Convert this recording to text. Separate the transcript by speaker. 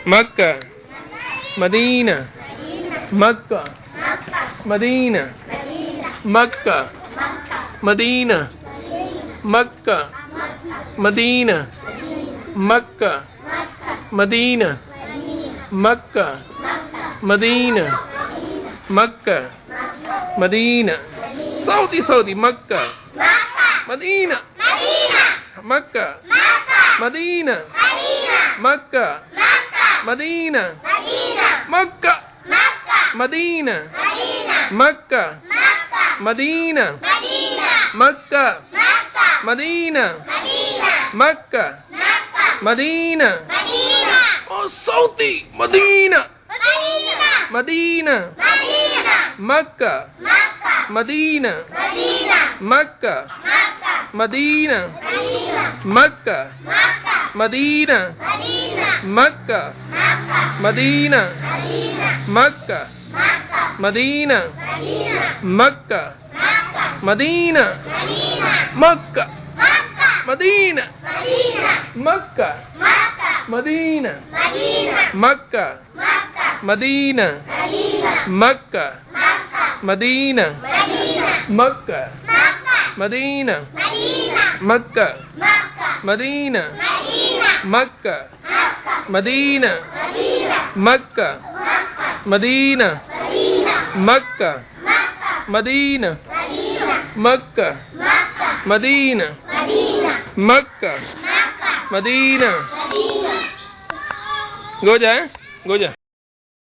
Speaker 1: مكة مدينة مكة مدينة مكة مدينة مكة مدينة مكة مدينة مكة مدينة مكة مدينة صوتي مكة مدينة مكة مدينة مكة مدينة مكة مدينة مكة مدينة مكة مدينة مكة مدينة صوتي مدينة مدينة مكة مدينة مكة مدينة مكة مدينة مكة مدينة مكة مدينة مكة مدينة مكة مدينة مكة مدينة مكة مدينة مكة مدينة مكة مدينة مكة مدينة مكة مدينة مكة مدينة مكة مدينة مكة مدينة مكة مدينة. Go aja.